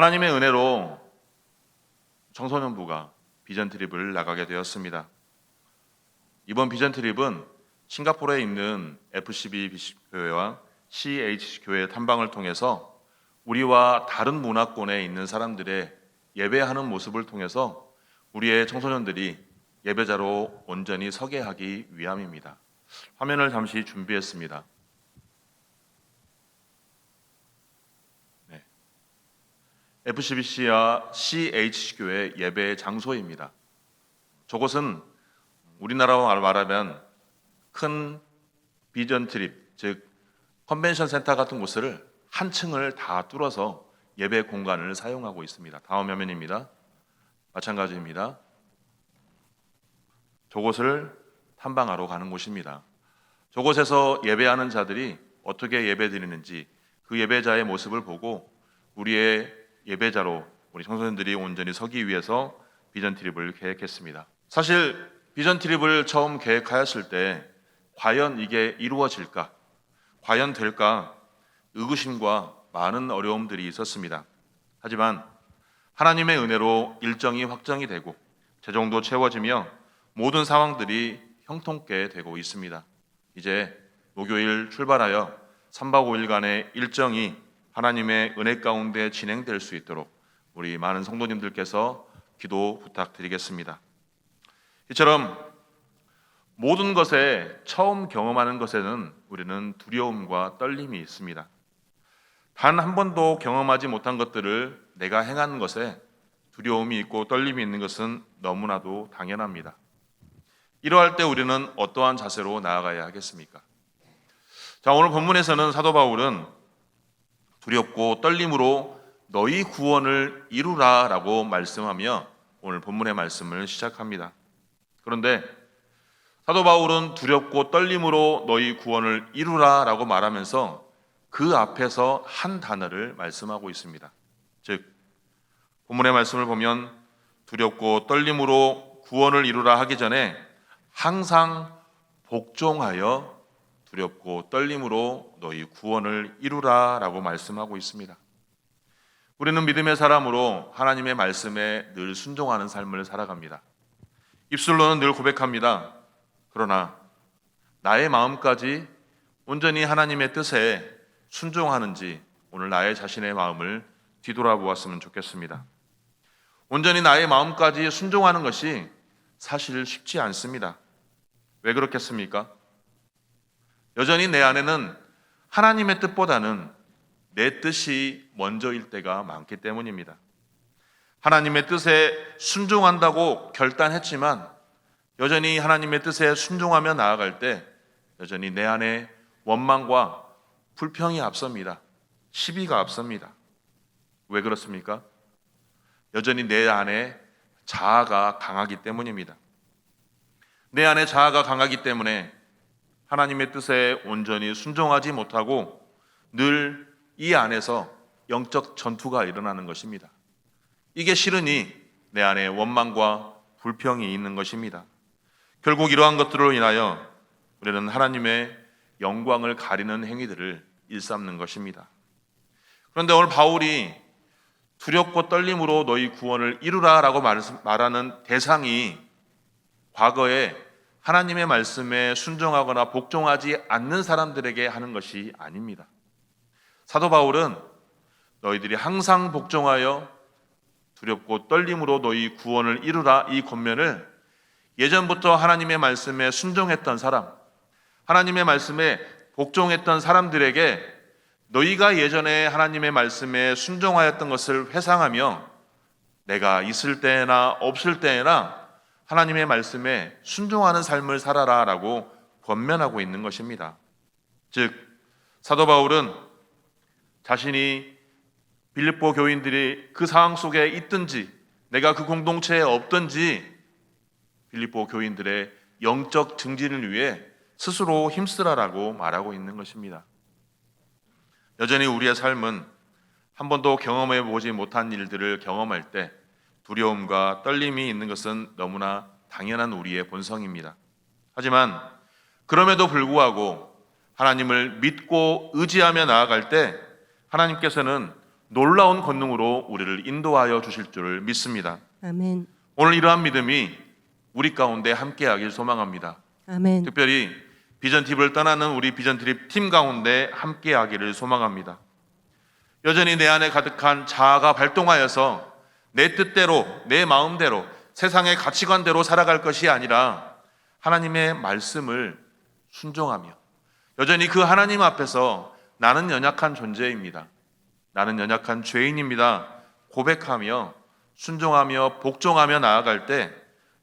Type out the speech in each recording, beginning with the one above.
하나님의 은혜로 청소년부가 비전 트립을 나가게 되었습니다. 이번 비전 트립은 싱가포르에 있는 FCB 교회와 CH 교회 탐방을 통해서 우리와 다른 문화권에 있는 사람들의 예배하는 모습을 통해서 우리의 청소년들이 예배자로 온전히 서게 하기 위함입니다. 화면을 잠시 준비했습니다. FCBC와 CH교회 예배 장소입니다. 저곳은 우리나라로 말하면 큰 비전 트립, 즉 컨벤션 센터 같은 곳을 한 층을 다 뚫어서 예배 공간을 사용하고 있습니다. 다음 화면입니다. 마찬가지입니다. 저곳을 탐방하러 가는 곳입니다. 저곳에서 예배하는 자들이 어떻게 예배드리는지 그 예배자의 모습을 보고 우리의 예배자로 우리 청소년들이 온전히 서기 위해서 비전 트립을 계획했습니다. 사실 비전 트립을 처음 계획하였을 때 과연 이게 이루어질까? 과연 될까? 의구심과 많은 어려움들이 있었습니다. 하지만 하나님의 은혜로 일정이 확정이 되고 재정도 채워지며 모든 상황들이 형통케 되고 있습니다. 이제 목요일 출발하여 3박 5일간의 일정이 하나님의 은혜 가운데 진행될 수 있도록 우리 많은 성도님들께서 기도 부탁드리겠습니다. 이처럼 모든 것에 처음 경험하는 것에는 우리는 두려움과 떨림이 있습니다. 단 한 번도 경험하지 못한 것들을 내가 행하는 것에 두려움이 있고 떨림이 있는 것은 너무나도 당연합니다. 이러할 때 우리는 어떠한 자세로 나아가야 하겠습니까? 자, 오늘 본문에서는 사도 바울은 두렵고 떨림으로 너희 구원을 이루라 라고 말씀하며 오늘 본문의 말씀을 시작합니다. 그런데 사도 바울은 두렵고 떨림으로 너희 구원을 이루라 라고 말하면서 그 앞에서 한 단어를 말씀하고 있습니다. 즉 본문의 말씀을 보면 두렵고 떨림으로 구원을 이루라 하기 전에 항상 복종하여 두렵고 떨림으로 너희 구원을 이루라 라고 말씀하고 있습니다. 우리는 믿음의 사람으로 하나님의 말씀에 늘 순종하는 삶을 살아갑니다. 입술로는 늘 고백합니다. 그러나 나의 마음까지 온전히 하나님의 뜻에 순종하는지 오늘 나의 자신의 마음을 뒤돌아보았으면 좋겠습니다. 온전히 나의 마음까지 순종하는 것이 사실 쉽지 않습니다. 왜 그렇겠습니까? 여전히 내 안에는 하나님의 뜻보다는 내 뜻이 먼저일 때가 많기 때문입니다. 하나님의 뜻에 순종한다고 결단했지만 여전히 하나님의 뜻에 순종하며 나아갈 때 여전히 내 안에 원망과 불평이 앞섭니다. 시비가 앞섭니다. 왜 그렇습니까? 여전히 내 안에 자아가 강하기 때문입니다. 내 안에 자아가 강하기 때문에 하나님의 뜻에 온전히 순종하지 못하고 늘 이 안에서 영적 전투가 일어나는 것입니다. 이게 싫으니 내 안에 원망과 불평이 있는 것입니다. 결국 이러한 것들로 인하여 우리는 하나님의 영광을 가리는 행위들을 일삼는 것입니다. 그런데 오늘 바울이 두렵고 떨림으로 너희 구원을 이루라 라고 말하는 대상이 과거에 하나님의 말씀에 순종하거나 복종하지 않는 사람들에게 하는 것이 아닙니다. 사도 바울은 너희들이 항상 복종하여 두렵고 떨림으로 너희 구원을 이루라 이 권면을 예전부터 하나님의 말씀에 순종했던 사람, 하나님의 말씀에 복종했던 사람들에게 너희가 예전에 하나님의 말씀에 순종하였던 것을 회상하며 내가 있을 때나 없을 때나 하나님의 말씀에 순종하는 삶을 살아라 라고 권면하고 있는 것입니다. 즉 사도 바울은 자신이 빌립보 교인들이 그 상황 속에 있든지 내가 그 공동체에 없든지 빌립보 교인들의 영적 증진을 위해 스스로 힘쓰라라고 말하고 있는 것입니다. 여전히 우리의 삶은 한 번도 경험해 보지 못한 일들을 경험할 때 두려움과 떨림이 있는 것은 너무나 당연한 우리의 본성입니다. 하지만 그럼에도 불구하고 하나님을 믿고 의지하며 나아갈 때 하나님께서는 놀라운 권능으로 우리를 인도하여 주실 줄 믿습니다. 아멘. 오늘 이러한 믿음이 우리 가운데 함께하길 소망합니다. 아멘. 특별히 비전TV를 떠나는 우리 비전TV 팀 가운데 함께하기를 소망합니다. 여전히 내 안에 가득한 자아가 발동하여서 내 뜻대로, 내 마음대로, 세상의 가치관대로 살아갈 것이 아니라 하나님의 말씀을 순종하며 여전히 그 하나님 앞에서 나는 연약한 존재입니다. 나는 연약한 죄인입니다. 고백하며 순종하며 복종하며 나아갈 때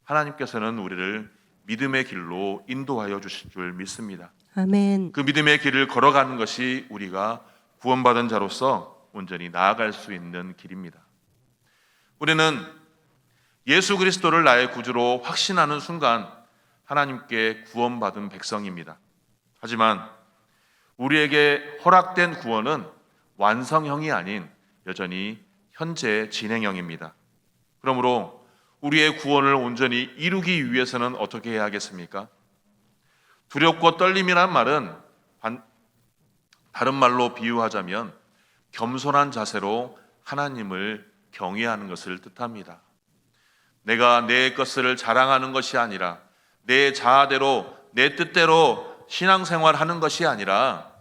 하나님께서는 우리를 믿음의 길로 인도하여 주실 줄 믿습니다. 아멘. 그 믿음의 길을 걸어가는 것이 우리가 구원받은 자로서 온전히 나아갈 수 있는 길입니다. 우리는 예수 그리스도를 나의 구주로 확신하는 순간 하나님께 구원받은 백성입니다. 하지만 우리에게 허락된 구원은 완성형이 아닌 여전히 현재 진행형입니다. 그러므로 우리의 구원을 온전히 이루기 위해서는 어떻게 해야 하겠습니까? 두렵고 떨림이란 말은 다른 말로 비유하자면 겸손한 자세로 하나님을 경외하는 것을 뜻합니다. 내가 내 것을 자랑하는 것이 아니라 내 자아대로 내 뜻대로 신앙생활하는 것이 아니라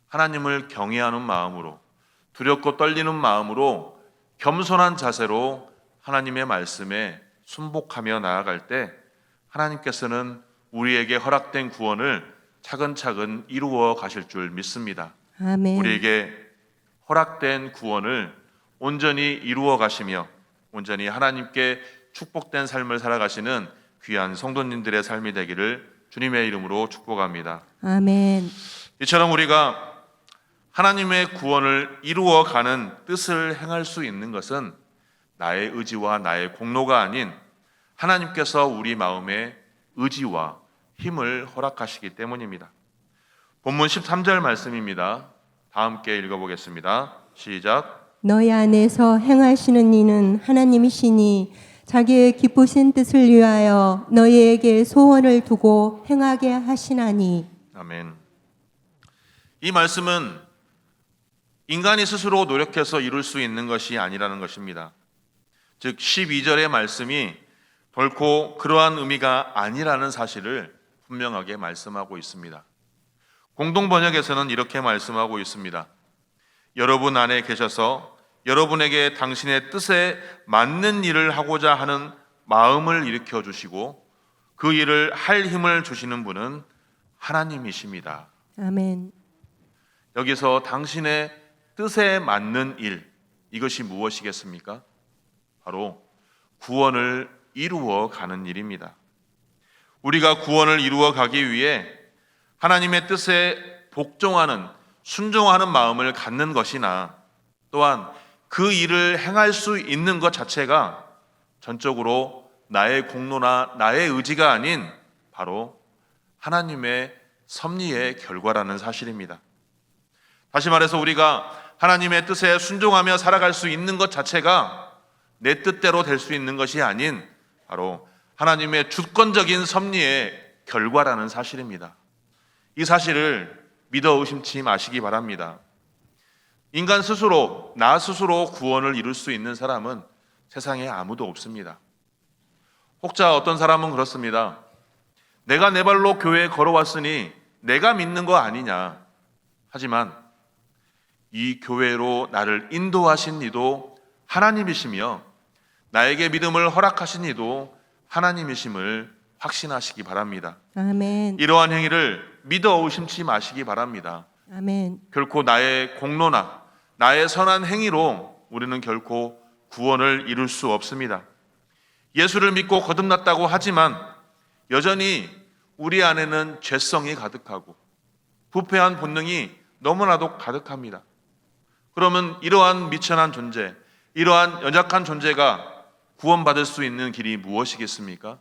하나님을 경외하는 마음으로 두렵고 떨리는 마음으로 겸손한 자세로 하나님의 말씀에 순복하며 나아갈 때 하나님께서는 우리에게 허락된 구원을 차근차근 이루어 가실 줄 믿습니다. 아멘. 우리에게 허락된 구원을 온전히 이루어 가시며 온전히 하나님께 축복된 삶을 살아가시는 귀한 성도님들의 삶이 되기를 주님의 이름으로 축복합니다. 아멘. 이처럼 우리가 하나님의 구원을 이루어 가는 뜻을 행할 수 있는 것은 나의 의지와 나의 공로가 아닌 하나님께서 우리 마음에 의지와 힘을 허락하시기 때문입니다. 본문 13절 말씀입니다. 다 함께 읽어보겠습니다. 시작. 너희 안에서 행하시는 이는 하나님이시니 자기의 기쁘신 뜻을 위하여 너희에게 소원을 두고 행하게 하시나니. 아멘. 이 말씀은 인간이 스스로 노력해서 이룰 수 있는 것이 아니라는 것입니다. 즉 12절의 말씀이 결코 그러한 의미가 아니라는 사실을 분명하게 말씀하고 있습니다. 공동 번역에서는 이렇게 말씀하고 있습니다. 여러분 안에 계셔서 여러분에게 당신의 뜻에 맞는 일을 하고자 하는 마음을 일으켜 주시고 그 일을 할 힘을 주시는 분은 하나님이십니다. 아멘. 여기서 당신의 뜻에 맞는 일, 이것이 무엇이겠습니까? 바로 구원을 이루어 가는 일입니다. 우리가 구원을 이루어 가기 위해 하나님의 뜻에 복종하는, 순종하는 마음을 갖는 것이나 또한 그 일을 행할 수 있는 것 자체가 전적으로 나의 공로나 나의 의지가 아닌 바로 하나님의 섭리의 결과라는 사실입니다. 다시 말해서 우리가 하나님의 뜻에 순종하며 살아갈 수 있는 것 자체가 내 뜻대로 될 수 있는 것이 아닌 바로 하나님의 주권적인 섭리의 결과라는 사실입니다. 이 사실을 믿어 의심치 마시기 바랍니다. 인간 스스로, 나 스스로 구원을 이룰 수 있는 사람은 세상에 아무도 없습니다. 혹자 어떤 사람은 그렇습니다. 내가 내 발로 교회에 걸어왔으니 내가 믿는 거 아니냐. 하지만 이 교회로 나를 인도하신 이도 하나님이시며 나에게 믿음을 허락하신 이도 하나님이심을 확신하시기 바랍니다. 아멘. 이러한 행위를 믿어 의심치 마시기 바랍니다. 아멘. 결코 나의 공로나 나의 선한 행위로 우리는 결코 구원을 이룰 수 없습니다. 예수를 믿고 거듭났다고 하지만 여전히 우리 안에는 죄성이 가득하고 부패한 본능이 너무나도 가득합니다. 그러면 이러한 미천한 존재, 이러한 연약한 존재가 구원받을 수 있는 길이 무엇이겠습니까?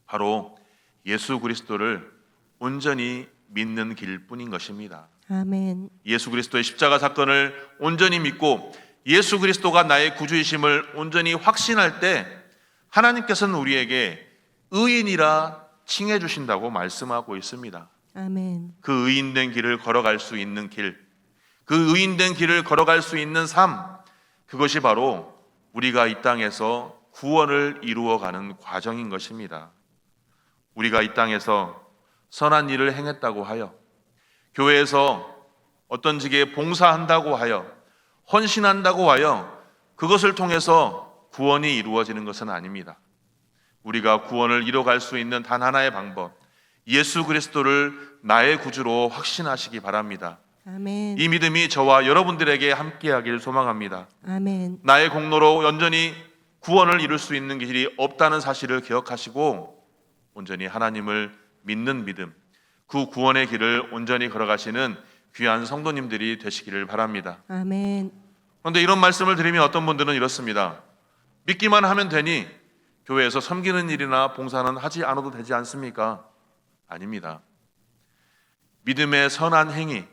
바로 예수 그리스도를 온전히 믿는 길뿐인 것입니다. 아멘. 예수 그리스도의 십자가 사건을 온전히 믿고 예수 그리스도가 나의 구주이심을 온전히 확신할 때 하나님께서는 우리에게 의인이라 칭해 주신다고 말씀하고 있습니다. 아멘. 그 의인된 길을 걸어갈 수 있는 길, 그 그 의인된 길을 걸어갈 수 있는 삶, 그것이 바로 우리가 이 땅에서 구원을 이루어가는 과정인 것입니다. 우리가 이 땅에서 선한 일을 행했다고 하여, 교회에서 어떤 직에 봉사한다고 하여, 헌신한다고 하여 그것을 통해서 구원이 이루어지는 것은 아닙니다. 우리가 구원을 이뤄갈 수 있는 단 하나의 방법, 예수 그리스도를 나의 구주로 확신하시기 바랍니다. 아멘. 이 믿음이 저와 여러분들에게 함께하길 소망합니다. 아멘. 나의 공로로 온전히 구원을 이룰 수 있는 길이 없다는 사실을 기억하시고 온전히 하나님을 믿는 믿음, 그 구원의 길을 온전히 걸어가시는 귀한 성도님들이 되시기를 바랍니다. 아멘. 그런데 이런 말씀을 드리면 어떤 분들은 이렇습니다. 믿기만 하면 되니 교회에서 섬기는 일이나 봉사는 하지 않아도 되지 않습니까? 아닙니다. 믿음의 선한 행위,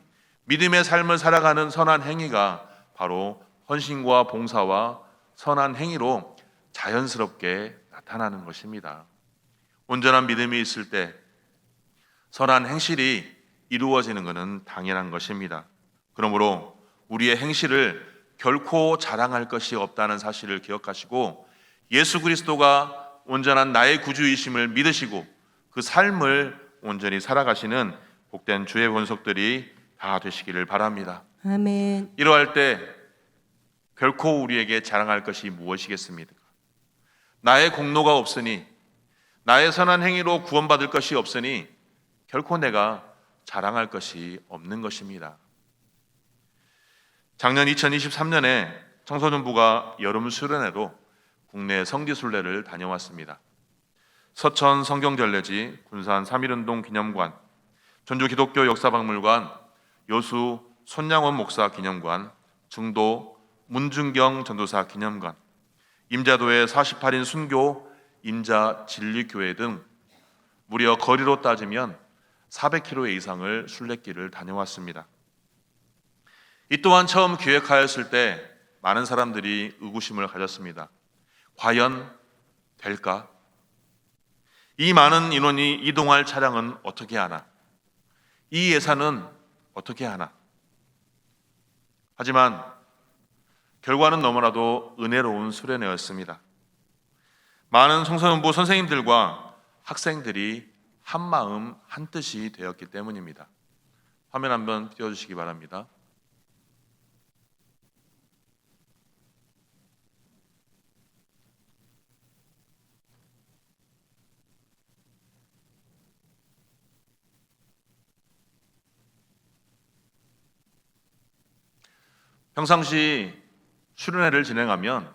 믿음의 삶을 살아가는 선한 행위가 바로 헌신과 봉사와 선한 행위로 자연스럽게 나타나는 것입니다. 온전한 믿음이 있을 때 선한 행실이 이루어지는 것은 당연한 것입니다. 그러므로 우리의 행실을 결코 자랑할 것이 없다는 사실을 기억하시고 예수 그리스도가 온전한 나의 구주이심을 믿으시고 그 삶을 온전히 살아가시는 복된 주의 권속들이 다 되시기를 바랍니다. 아멘. 이러할 때 결코 우리에게 자랑할 것이 무엇이겠습니까? 나의 공로가 없으니, 나의 선한 행위로 구원받을 것이 없으니 결코 내가 자랑할 것이 없는 것입니다. 작년 2023년에 청소년부가 여름 수련회로 국내 성지순례를 다녀왔습니다. 서천 성경전례지, 군산 3.1운동 기념관, 전주 기독교 역사박물관, 여수 손양원 목사 기념관, 증도 문중경 전도사 기념관, 임자도의 48인 순교 임자 진리교회 등 무려 거리로 따지면 400km 이상을 순례길을 다녀왔습니다. 이 또한 처음 기획하였을 때 많은 사람들이 의구심을 가졌습니다. 과연 될까? 이 많은 인원이 이동할 차량은 어떻게 하나? 이 예산은 어떻게 하나? 하지만 결과는 너무나도 은혜로운 수련회였습니다. 많은 청소년부 선생님들과 학생들이 한 마음 한 뜻이 되었기 때문입니다. 화면 한번 띄워주시기 바랍니다. 평상시 수련회를 진행하면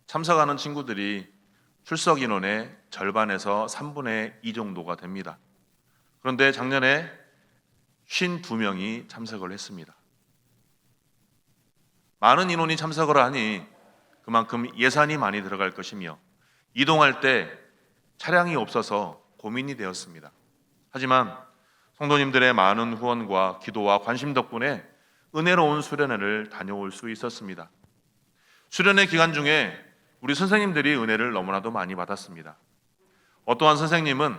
참석하는 친구들이 출석 인원의 절반에서 3분의 2 정도가 됩니다. 그런데 작년에 52명이 참석을 했습니다. 많은 인원이 참석을 하니 그만큼 예산이 많이 들어갈 것이며 이동할 때 차량이 없어서 고민이 되었습니다. 하지만 성도님들의 많은 후원과 기도와 관심 덕분에 은혜로운 수련회를 다녀올 수 있었습니다. 수련회 기간 중에 우리 선생님들이 은혜를 너무나도 많이 받았습니다. 어떠한 선생님은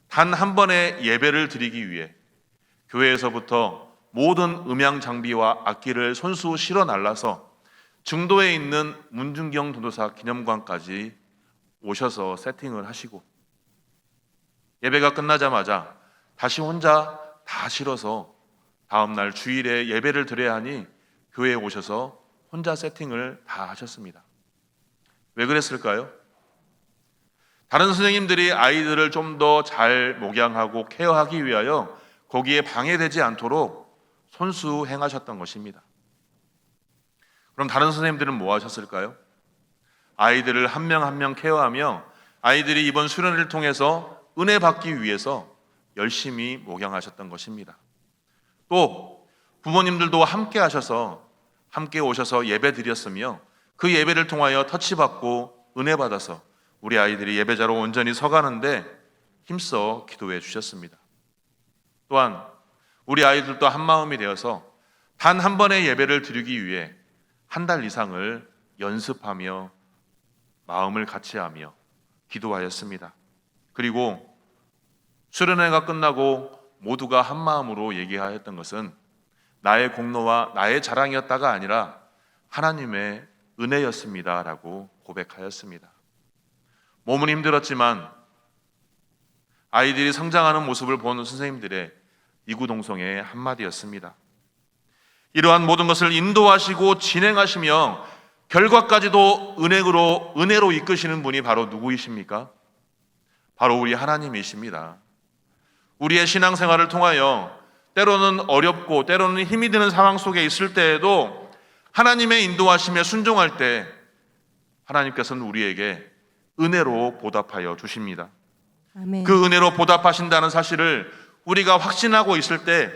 단 한 번의 예배를 드리기 위해 교회에서부터 모든 음향 장비와 악기를 손수 실어 날라서 중도에 있는 문중경 전도사 기념관까지 오셔서 세팅을 하시고 예배가 끝나자마자 다시 혼자 다 실어서 다음날 주일에 예배를 드려야 하니 교회에 오셔서 혼자 세팅을 다 하셨습니다. 왜 그랬을까요? 다른 선생님들이 아이들을 좀 더 잘 목양하고 케어하기 위하여 거기에 방해되지 않도록 손수 행하셨던 것입니다. 그럼 다른 선생님들은 뭐 하셨을까요? 아이들을 한 명 한 명 케어하며 아이들이 이번 수련회를 통해서 은혜 받기 위해서 열심히 목양하셨던 것입니다. 또 부모님들도 함께 하셔서 함께 오셔서 예배 드렸으며 그 예배를 통하여 터치받고 은혜 받아서 우리 아이들이 예배자로 온전히 서가는데 힘써 기도해 주셨습니다. 또한 우리 아이들도 한 마음이 되어서 단 한 번의 예배를 드리기 위해 한 달 이상을 연습하며 마음을 같이하며 기도하였습니다. 그리고 수련회가 끝나고 모두가 한 마음으로 얘기하였던 것은 나의 공로와 나의 자랑이었다가 아니라 하나님의 은혜였습니다라고 고백하였습니다. 몸은 힘들었지만 아이들이 성장하는 모습을 보는 선생님들의 이구동성의 한마디였습니다. 이러한 모든 것을 인도하시고 진행하시며 결과까지도 은혜로 이끄시는 분이 바로 누구이십니까? 바로 우리 하나님이십니다. 우리의 신앙생활을 통하여 때로는 어렵고 때로는 힘이 드는 상황 속에 있을 때에도 하나님의 인도하심에 순종할 때 하나님께서는 우리에게 은혜로 보답하여 주십니다. 아멘. 그 은혜로 보답하신다는 사실을 우리가 확신하고 있을 때,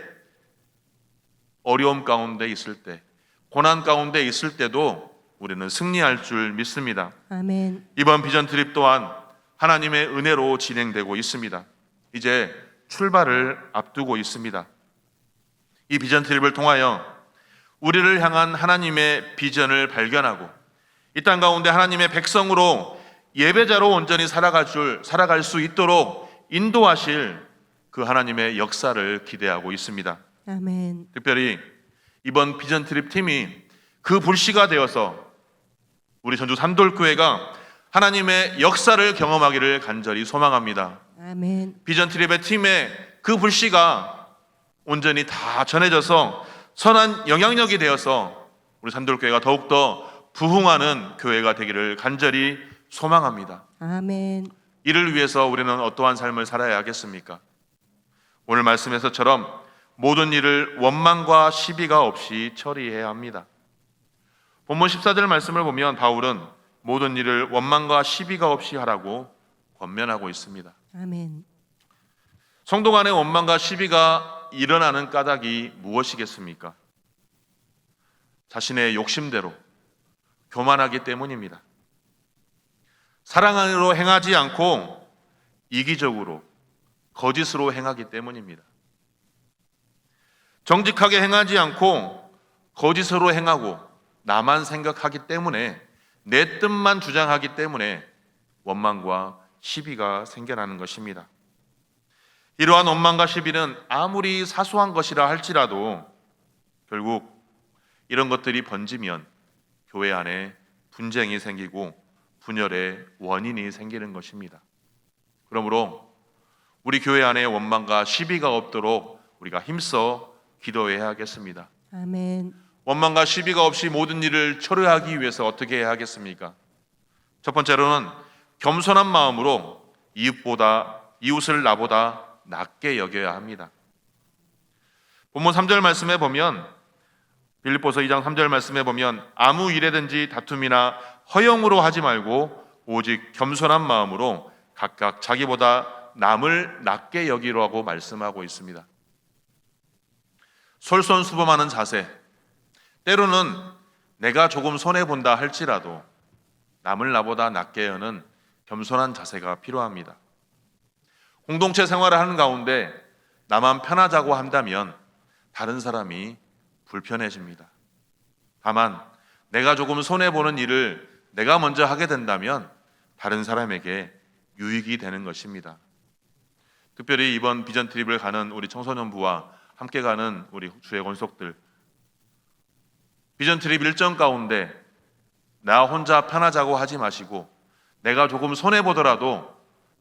어려움 가운데 있을 때, 고난 가운데 있을 때도 우리는 승리할 줄 믿습니다. 아멘. 이번 비전 트립 또한 하나님의 은혜로 진행되고 있습니다. 이제 출발을 앞두고 있습니다. 이 비전 트립을 통하여 우리를 향한 하나님의 비전을 발견하고 이 땅 가운데 하나님의 백성으로 예배자로 온전히 살아갈 수 있도록 인도하실 그 하나님의 역사를 기대하고 있습니다. 아멘. 특별히 이번 비전 트립 팀이 그 불씨가 되어서 우리 전주 산돌교회가 하나님의 역사를 경험하기를 간절히 소망합니다. 아멘. 비전 트립의 팀의 그 불씨가 온전히 다 전해져서 선한 영향력이 되어서 우리 산돌교회가 더욱더 부흥하는 교회가 되기를 간절히 소망합니다. 아멘. 이를 위해서 우리는 어떠한 삶을 살아야 하겠습니까? 오늘 말씀에서처럼 모든 일을 원망과 시비가 없이 처리해야 합니다. 본문 14절 말씀을 보면 바울은 모든 일을 원망과 시비가 없이 하라고 권면하고 있습니다. 아멘. 성도 간의 원망과 시비가 일어나는 까닭이 무엇이겠습니까? 자신의 욕심대로 교만하기 때문입니다. 사랑 안으로 행하지 않고 이기적으로 거짓으로 행하기 때문입니다. 정직하게 행하지 않고 거짓으로 행하고 나만 생각하기 때문에 내 뜻만 주장하기 때문에 원망과 시비가 생겨나는 것입니다. 이러한 원망과 시비는 아무리 사소한 것이라 할지라도 결국 이런 것들이 번지면 교회 안에 분쟁이 생기고 분열의 원인이 생기는 것입니다. 그러므로 우리 교회 안에 원망과 시비가 없도록 우리가 힘써 기도해야 하겠습니다. 아멘. 원망과 시비가 없이 모든 일을 처리하기 위해서 어떻게 해야 하겠습니까? 첫 번째로는 겸손한 마음으로 이웃을 나보다 낮게 여겨야 합니다. 본문 3절 말씀에 보면 빌립보서 2장 3절 말씀에 보면 아무 일에든지 다툼이나 허영으로 하지 말고 오직 겸손한 마음으로 각각 자기보다 남을 낮게 여기라고 말씀하고 있습니다. 솔선수범하는 자세, 때로는 내가 조금 손해본다 할지라도 남을 나보다 낮게 여는 겸손한 자세가 필요합니다. 공동체 생활을 하는 가운데 나만 편하자고 한다면 다른 사람이 불편해집니다. 다만 내가 조금 손해보는 일을 내가 먼저 하게 된다면 다른 사람에게 유익이 되는 것입니다. 특별히 이번 비전 트립을 가는 우리 청소년부와 함께 가는 우리 주의 권속들, 비전 트립 일정 가운데 나 혼자 편하자고 하지 마시고 내가 조금 손해보더라도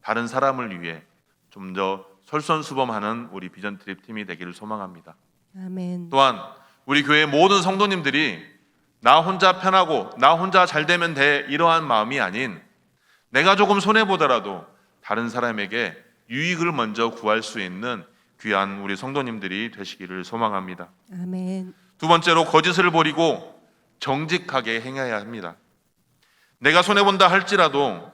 다른 사람을 위해 좀 더 솔선수범하는 우리 비전 트립 팀이 되기를 소망합니다. 아멘. 또한 우리 교회 모든 성도님들이 나 혼자 편하고 나 혼자 잘 되면 돼 이러한 마음이 아닌 내가 조금 손해보더라도 다른 사람에게 유익을 먼저 구할 수 있는 귀한 우리 성도님들이 되시기를 소망합니다. 아멘. 두 번째로 거짓을 버리고 정직하게 행해야 합니다. 내가 손해본다 할지라도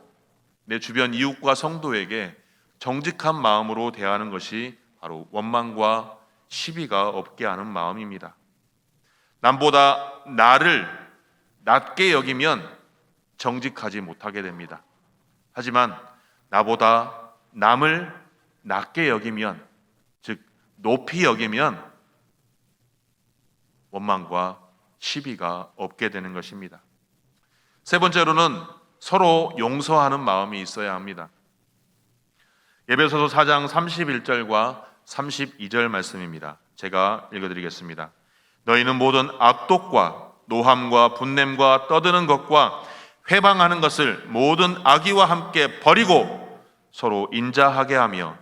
내 주변 이웃과 성도에게 정직한 마음으로 대하는 것이 바로 원망과 시비가 없게 하는 마음입니다. 남보다 나를 낮게 여기면 정직하지 못하게 됩니다. 하지만 나보다 남을 낮게 여기면, 즉 높이 여기면 원망과 시비가 없게 되는 것입니다. 세 번째로는 서로 용서하는 마음이 있어야 합니다. 에베소서 4장 31절과 32절 말씀입니다. 제가 읽어드리겠습니다. 너희는 모든 악독과 노함과 분냄과 떠드는 것과 회방하는 것을 모든 악의와 함께 버리고 서로 인자하게 하며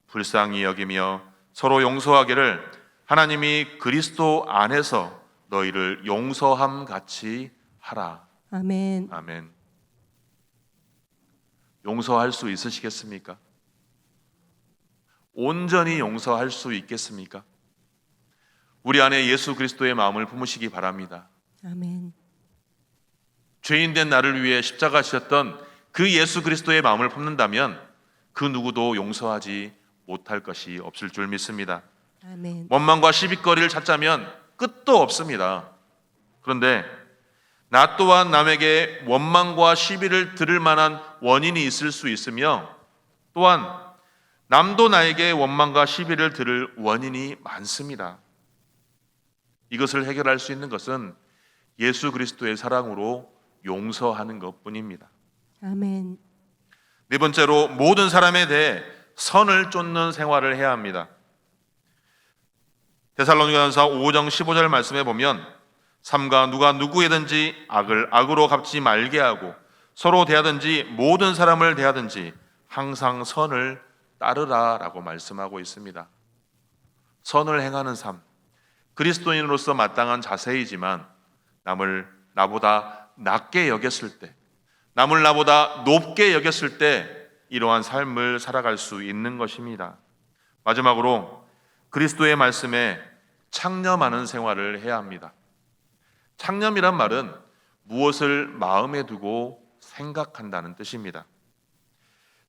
불쌍히 여기며 서로 용서하기를 하나님이 그리스도 안에서 너희를 용서함 같이 하라. 아멘. 아멘. 용서할 수 있으시겠습니까? 온전히 용서할 수 있겠습니까? 우리 안에 예수 그리스도의 마음을 품으시기 바랍니다. 아멘. 죄인된 나를 위해 십자가 지셨던 그 예수 그리스도의 마음을 품는다면 그 누구도 용서하지 못할 것이 없을 줄 믿습니다. 아멘. 원망과 시비거리를 찾자면 끝도 없습니다. 그런데 나 또한 남에게 원망과 시비를 들을 만한 원인이 있을 수 있으며 또한 남도 나에게 원망과 시비를 들을 원인이 많습니다. 이것을 해결할 수 있는 것은 예수 그리스도의 사랑으로 용서하는 것뿐입니다. 아멘. 네 번째로 모든 사람에 대해 선을 쫓는 생활을 해야 합니다. 데살로니가전서 5장 15절 말씀에 보면 삼가 누가 누구에든지 악을 악으로 갚지 말게 하고 서로 대하든지 모든 사람을 대하든지 항상 선을 따르라라고 말씀하고 있습니다. 선을 행하는 삶, 그리스도인으로서 마땅한 자세이지만 남을 나보다 낮게 여겼을 때, 남을 나보다 높게 여겼을 때 이러한 삶을 살아갈 수 있는 것입니다. 마지막으로 그리스도의 말씀에 창념하는 생활을 해야 합니다. 창념이란 말은 무엇을 마음에 두고 생각한다는 뜻입니다.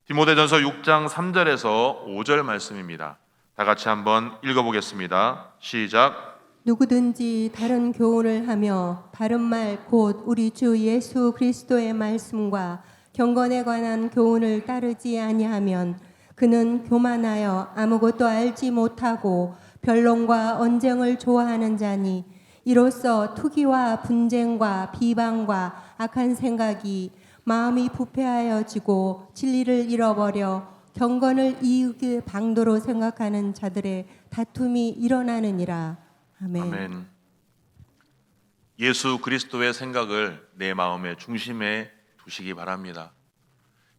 디모데전서 6장 3절에서 5절 말씀입니다. 다 같이 한번 읽어보겠습니다. 시작. 누구든지 다른 교훈을 하며 바른 말 곧 우리 주 예수 그리스도의 말씀과 경건에 관한 교훈을 따르지 아니하면 그는 교만하여 아무것도 알지 못하고 변론과 언쟁을 좋아하는 자니 이로써 투기와 분쟁과 비방과 악한 생각이 마음이 부패하여지고 진리를 잃어버려 경건을 이익의 방도로 생각하는 자들의 다툼이 일어나느니라. 아멘. 아멘. 예수 그리스도의 생각을 내 마음의 중심에 두시기 바랍니다.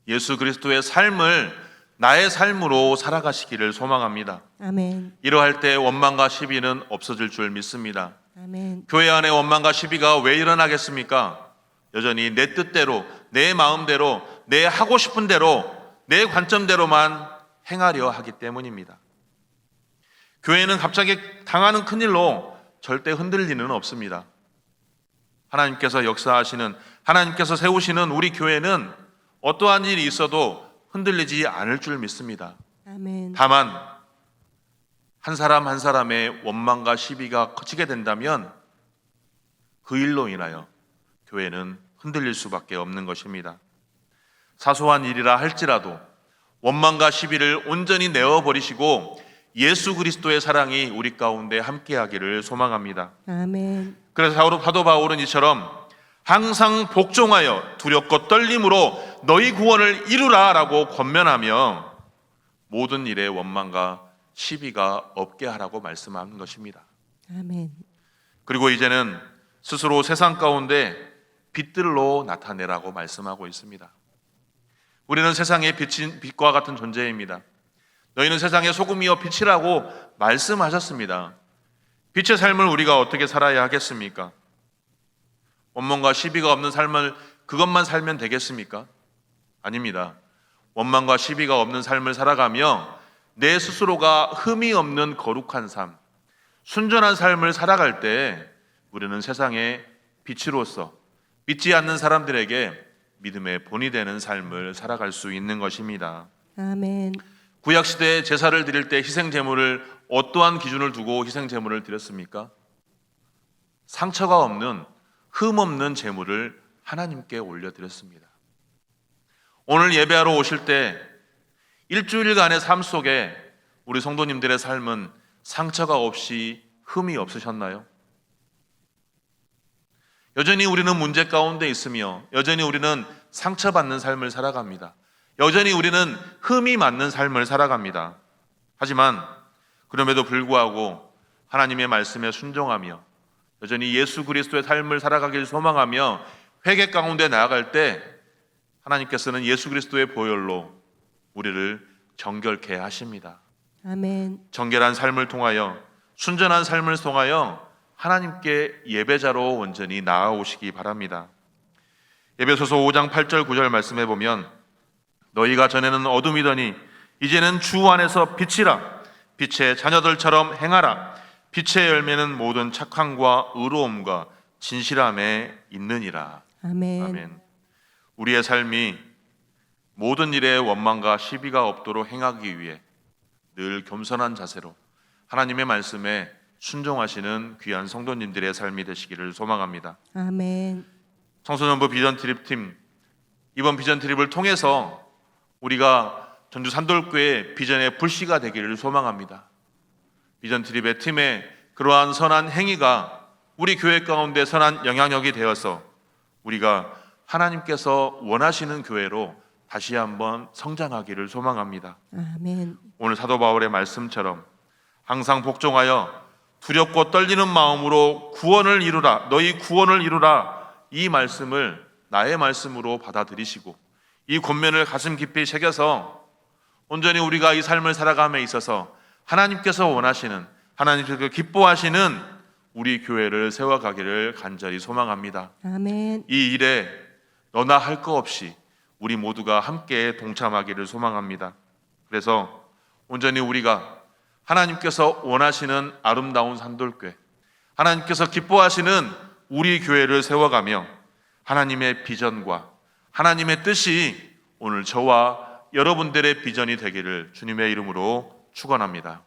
예수 그리스도의 삶을 나의 삶으로 살아가시기를 소망합니다. 아멘. 이러할 때 원망과 시비는 없어질 줄 믿습니다. 아멘. 교회 안에 원망과 시비가 왜 일어나겠습니까? 여전히 내 뜻대로, 내 마음대로, 내 하고 싶은 대로, 내 관점대로만 행하려 하기 때문입니다. 교회는 갑자기 당하는 큰일로 절대 흔들릴 리는 없습니다. 하나님께서 역사하시는, 하나님께서 세우시는 우리 교회는 어떠한 일이 있어도 흔들리지 않을 줄 믿습니다. 아멘. 다만 한 사람 한 사람의 원망과 시비가 커지게 된다면 그 일로 인하여 교회는 흔들릴 수밖에 없는 것입니다. 사소한 일이라 할지라도 원망과 시비를 온전히 내어버리시고 예수 그리스도의 사랑이 우리 가운데 함께하기를 소망합니다. 아멘. 그래서 사도 바울은 이처럼 항상 복종하여 두렵고 떨림으로 너희 구원을 이루라 라고 권면하며 모든 일에 원망과 시비가 없게 하라고 말씀하는 것입니다. 아멘. 그리고 이제는 스스로 세상 가운데 빛들로 나타내라고 말씀하고 있습니다. 우리는 세상의 빛과 같은 존재입니다. 너희는 세상의 소금이요 빛이라고 말씀하셨습니다. 빛의 삶을 우리가 어떻게 살아야 하겠습니까? 원망과 시비가 없는 삶을 그것만 살면 되겠습니까? 아닙니다. 원망과 시비가 없는 삶을 살아가며 내 스스로가 흠이 없는 거룩한 삶, 순전한 삶을 살아갈 때 우리는 세상의 빛으로서 믿지 않는 사람들에게 믿음의 본이 되는 삶을 살아갈 수 있는 것입니다. 아멘. 구약시대에 제사를 드릴 때 희생제물을 어떠한 기준을 두고 희생제물을 드렸습니까? 상처가 없는 흠 없는 제물을 하나님께 올려드렸습니다. 오늘 예배하러 오실 때 일주일간의 삶 속에 우리 성도님들의 삶은 상처가 없이 흠이 없으셨나요? 여전히 우리는 문제 가운데 있으며 여전히 우리는 상처받는 삶을 살아갑니다. 여전히 우리는 흠이 많는 삶을 살아갑니다. 하지만 그럼에도 불구하고 하나님의 말씀에 순종하며 여전히 예수 그리스도의 삶을 살아가길 소망하며 회개 가운데 나아갈 때 하나님께서는 예수 그리스도의 보혈로 우리를 정결케 하십니다. 아멘. 정결한 삶을 통하여 순전한 삶을 통하여 하나님께 예배자로 온전히 나아오시기 바랍니다. 에베소서 5장 8절 9절 말씀해 보면 너희가 전에는 어둠이더니 이제는 주 안에서 빛이라 빛의 자녀들처럼 행하라 빛의 열매는 모든 착함과 의로움과 진실함에 있느니라. 아멘. 아멘. 우리의 삶이 모든 일에 원망과 시비가 없도록 행하기 위해 늘 겸손한 자세로 하나님의 말씀에 순종하시는 귀한 성도님들의 삶이 되시기를 소망합니다. 아멘. 청소년부 비전 트립팀 이번 비전 트립을 통해서 우리가 전주 산돌교회 비전의 불씨가 되기를 소망합니다. 비전 트립의 팀의 그러한 선한 행위가 우리 교회 가운데 선한 영향력이 되어서 우리가 하나님께서 원하시는 교회로 다시 한번 성장하기를 소망합니다. 아멘. 오늘 사도 바울의 말씀처럼 항상 복종하여 두렵고 떨리는 마음으로 구원을 이루라 너희 구원을 이루라 이 말씀을 나의 말씀으로 받아들이시고 이 권면을 가슴 깊이 새겨서 온전히 우리가 이 삶을 살아감에 있어서 하나님께서 원하시는 하나님께서 기뻐하시는 우리 교회를 세워가기를 간절히 소망합니다. 아멘. 이 일에 너나 할 거 없이 우리 모두가 함께 동참하기를 소망합니다. 그래서 온전히 우리가 하나님께서 원하시는 아름다운 산돌교회, 하나님께서 기뻐하시는 우리 교회를 세워가며 하나님의 비전과 하나님의 뜻이 오늘 저와 여러분들의 비전이 되기를 주님의 이름으로 축원합니다.